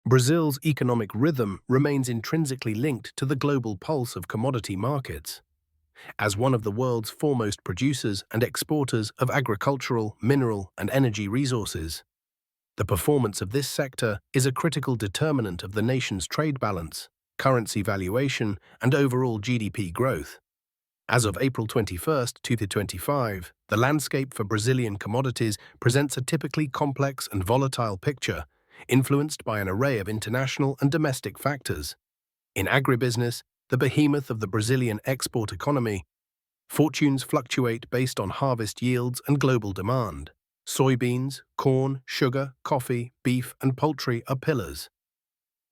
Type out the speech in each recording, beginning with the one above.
Brazil's economic rhythm remains intrinsically linked to the global pulse of commodity markets. As one of the world's foremost producers and exporters of agricultural, mineral, and energy resources, the performance of this sector is a critical determinant of the nation's trade balance, currency valuation, and overall GDP growth. As of April 21, 2025, the landscape for Brazilian commodities presents a typically complex and volatile picture, influenced by an array of international and domestic factors. In agribusiness, the behemoth of the Brazilian export economy, fortunes fluctuate based on harvest yields and global demand. Soybeans, corn, sugar, coffee, beef, and poultry are pillars.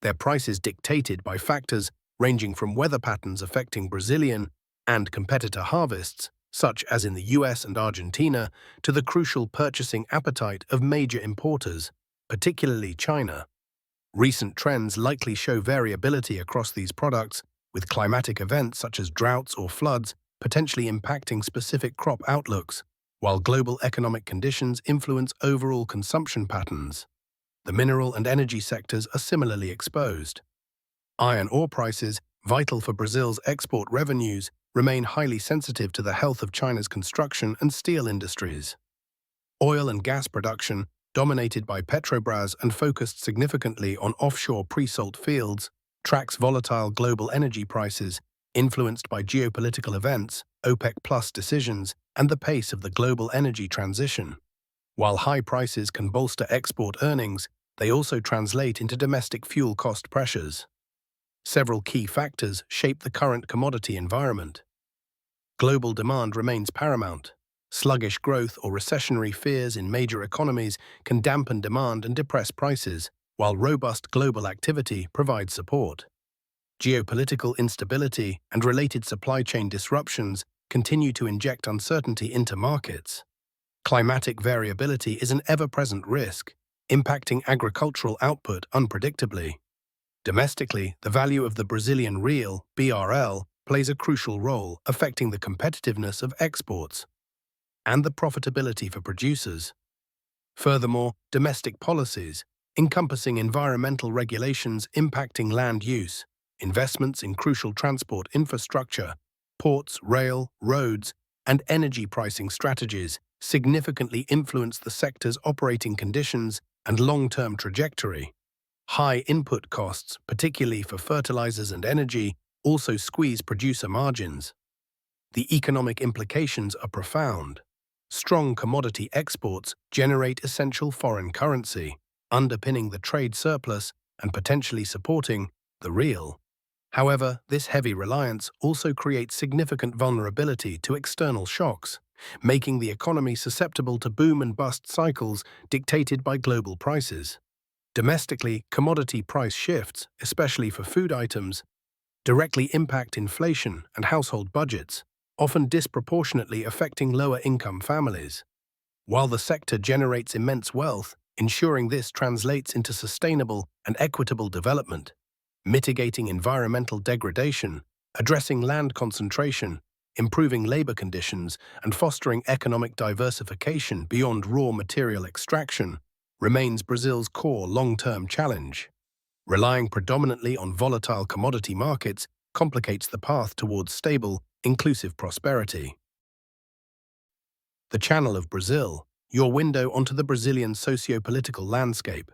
Their prices dictated by factors ranging from weather patterns affecting Brazilian and competitor harvests, such as in the US and Argentina, to the crucial purchasing appetite of major importers, particularly China. Recent trends likely show variability across these products, with climatic events such as droughts or floods potentially impacting specific crop outlooks, while global economic conditions influence overall consumption patterns. The mineral and energy sectors are similarly exposed. Iron ore prices, vital for Brazil's export revenues, remain highly sensitive to the health of China's construction and steel industries. Oil and gas production, dominated by Petrobras and focused significantly on offshore pre-salt fields, tracks volatile global energy prices, influenced by geopolitical events, OPEC+ decisions, and the pace of the global energy transition. While high prices can bolster export earnings, they also translate into domestic fuel cost pressures. Several key factors shape the current commodity environment. Global demand remains paramount. Sluggish growth or recessionary fears in major economies can dampen demand and depress prices, while robust global activity provides support. Geopolitical instability and related supply chain disruptions continue to inject uncertainty into markets. Climatic variability is an ever-present risk, impacting agricultural output unpredictably. Domestically, the value of the Brazilian real, BRL, plays a crucial role, affecting the competitiveness of exports and the profitability for producers. Furthermore, domestic policies, encompassing environmental regulations impacting land use, investments in crucial transport infrastructure, ports, rail, roads, and energy pricing strategies, significantly influence the sector's operating conditions and long-term trajectory. High input costs, particularly for fertilizers and energy, also squeeze producer margins. The economic implications are profound. Strong commodity exports generate essential foreign currency, underpinning the trade surplus and potentially supporting the real. However, this heavy reliance also creates significant vulnerability to external shocks, making the economy susceptible to boom and bust cycles dictated by global prices. Domestically, commodity price shifts, especially for food items, directly impact inflation and household budgets, often disproportionately affecting lower-income families. While the sector generates immense wealth, ensuring this translates into sustainable and equitable development, mitigating environmental degradation, addressing land concentration, improving labor conditions, and fostering economic diversification beyond raw material extraction remains Brazil's core long-term challenge. Relying predominantly on volatile commodity markets complicates the path towards stable, inclusive prosperity. The Channel of Brazil, your window onto the Brazilian socio-political landscape.